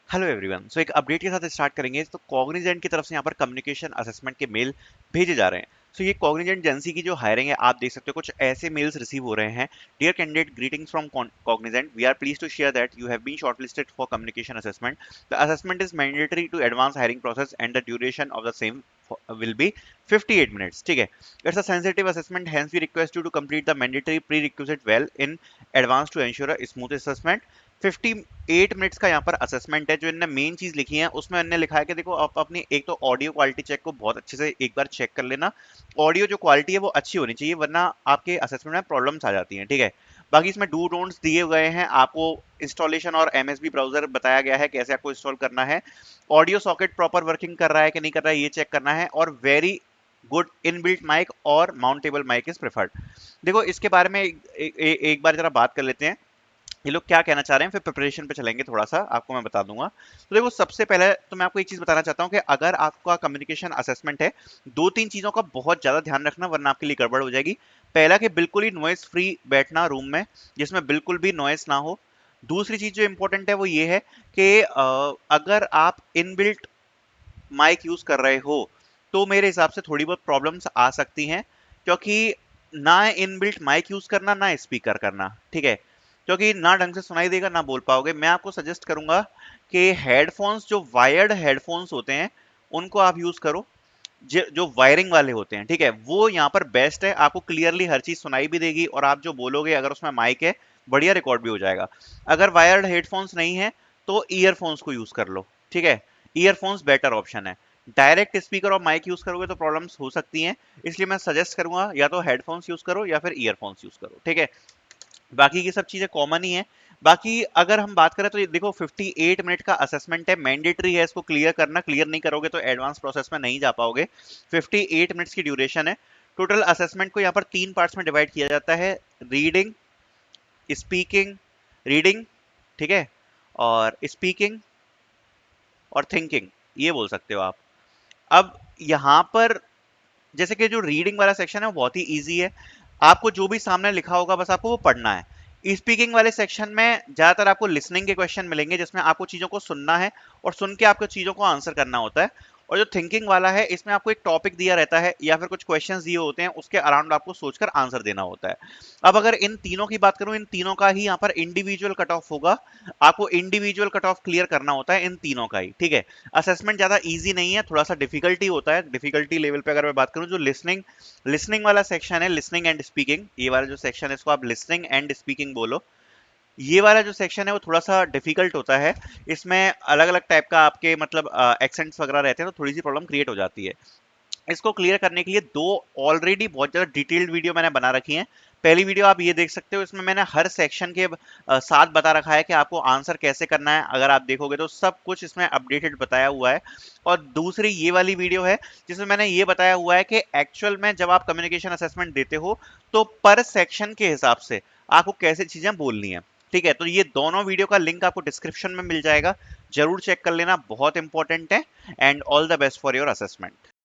Hello everyone. सो एक update के साथ स्टार्ट करेंगे। तो कॉग्निजेंट की तरफ से यहाँ पर कम्युनिकेशन असेसमेंट के मेल भेजे जा रहे हैं। सो ये कॉग्निजेंट एजेंसी की जो हायरिंग है, आप देख सकते हो कुछ ऐसे मेल्स रिसीव हो रहे हैं। Dear candidate, greetings from Cognizant, we are please to share that you have been shortlisted for communication assessment. The assessment is mandatory to advance hiring process and the duration of the same will be 58 minutes. ठीक है, it's a sensitive assessment, hence we request you to complete the mandatory prerequisite well in advance to ensure a smooth assessment. 58 minutes का यहाँ पर assessment है। जो इनने main चीज लिखी है उसमें इन्होंने लिखा है कि देखो, आप अपनी एक तो ऑडियो क्वालिटी चेक को बहुत अच्छे से एक बार चेक कर लेना। ऑडियो जो क्वालिटी है वो अच्छी होनी चाहिए, वरना आपके असेसमेंट में प्रॉब्लम्स आ जाती हैं। ठीक है, बाकी इसमें डू डोंट्स दिए गए हैं आपको। इंस्टॉलेशन और एमएसबी ब्राउजर बताया गया है कैसे आपको इंस्टॉल करना है। ऑडियो सॉकेट प्रॉपर वर्किंग कर रहा है कि नहीं कर रहा है ये चेक करना है। और वेरी गुड इनबिल्ट माइक और माउंटेबल माइक इज प्रेफर्ड। देखो, इसके बारे में एक बार जरा बात कर लेते हैं ये लोग क्या कहना चाह रहे हैं, फिर प्रिपरेशन पे चलेंगे। थोड़ा सा आपको मैं बता दूंगा। तो देखो, सबसे पहले तो मैं आपको एक चीज बताना चाहता हूं कि अगर आपका कम्युनिकेशन असेसमेंट है, दो तीन चीजों का बहुत ज्यादा ध्यान रखना, वरना आपके लिए गड़बड़ हो जाएगी। पहला कि बिल्कुल ही नॉइस फ्री बैठना रूम में, जिसमें बिल्कुल भी नॉइस ना हो। दूसरी चीज जो इंपॉर्टेंट है वो ये है कि अगर आप इनबिल्ट माइक यूज कर रहे हो तो मेरे हिसाब से थोड़ी बहुत प्रॉब्लम्स आ सकती हैं। क्योंकि ना इनबिल्ट माइक यूज करना, ना स्पीकर करना, ठीक है, क्योंकि ना ढंग से सुनाई देगा ना बोल पाओगे। मैं आपको सजेस्ट करूंगा कि हेडफोन्स, जो वायर्ड हेडफोन्स होते हैं, उनको आप यूज करो। जो वायरिंग वाले होते हैं, ठीक है, वो यहाँ पर बेस्ट है। आपको क्लियरली हर चीज सुनाई भी देगी और आप जो बोलोगे अगर उसमें माइक है, बढ़िया रिकॉर्ड भी हो जाएगा। अगर वायर्ड हेडफोन्स नहीं है तो ईयरफोन्स को यूज कर लो। ठीक है, ईयरफोन्स बेटर ऑप्शन है। डायरेक्ट स्पीकर और माइक यूज करोगे तो प्रॉब्लम्स हो सकती हैं। इसलिए मैं सजेस्ट करूंगा या तो हेडफोन्स यूज करो या फिर ईयरफोन्स यूज करो। ठीक है, बाकी की सब चीजें कॉमन ही है। बाकी अगर हम बात करें तो ये देखो, 58 मिनट का असेसमेंट है, मैंडेटरी है इसको क्लियर करना। क्लियर नहीं करोगे तो एडवांस प्रोसेस में नहीं जा पाओगे। 58 मिनट्स की ड्यूरेशन है। टोटल असेसमेंट को यहाँ पर 3 पार्ट्स में डिवाइड किया जाता है। रीडिंग, स्पीकिंग, रीडिंग, ठीक है, और स्पीकिंग और थिंकिंग, ये बोल सकते हो आप। अब यहाँ पर जैसे कि जो रीडिंग वाला सेक्शन है वो बहुत ही इजी है। आपको जो भी सामने लिखा होगा बस आपको वो पढ़ना है। स्पीकिंग वाले सेक्शन में ज्यादातर आपको लिसनिंग के क्वेश्चन मिलेंगे, जिसमें आपको चीजों को सुनना है और सुन के आपको चीजों को आंसर करना होता है। और जो थिंकिंग वाला है, इसमें आपको एक टॉपिक दिया रहता है या फिर कुछ क्वेश्चंस दिए होते हैं, उसके अराउंड आपको सोचकर आंसर देना होता है। अब अगर इन तीनों की बात करूं, इन तीनों का ही यहाँ पर इंडिविजुअल कट ऑफ होगा। आपको इंडिविजुअल कट ऑफ क्लियर करना होता है इन तीनों का ही। ठीक है, असेसमेंट ज्यादा इजी नहीं है, थोड़ा सा डिफिकल्टी होता है। डिफिकल्टी लेवल पे अगर मैं बात करूं, जो लिसनिंग लिसनिंग वाला सेक्शन है, लिसनिंग एंड स्पीकिंग, ये वाला जो सेक्शन है इसको आप लिसनिंग एंड स्पीकिंग बोलो। ये वाला जो सेक्शन है वो थोड़ा सा डिफिकल्ट होता है। इसमें अलग अलग टाइप का आपके मतलब एक्सेंट्स वगैरह रहते हैं, तो थोड़ी सी प्रॉब्लम क्रिएट हो जाती है। इसको क्लियर करने के लिए दो ऑलरेडी बहुत ज्यादा डिटेल्ड वीडियो मैंने बना रखी है। पहली वीडियो आप ये देख सकते हो, इसमें मैंने हर सेक्शन के साथ बता रखा है कि आपको आंसर कैसे करना है। अगर आप देखोगे तो सब कुछ इसमें अपडेटेड बताया हुआ है। और दूसरी ये वाली वीडियो है जिसमें मैंने ये बताया हुआ है कि एक्चुअल में जब आप कम्युनिकेशन असेसमेंट देते हो तो पर सेक्शन के हिसाब से आपको कैसे चीजें बोलनी है। ठीक है, तो ये दोनों वीडियो का लिंक आपको डिस्क्रिप्शन में मिल जाएगा, जरूर चेक कर लेना, बहुत इंपॉर्टेंट है। And all the best for your assessment.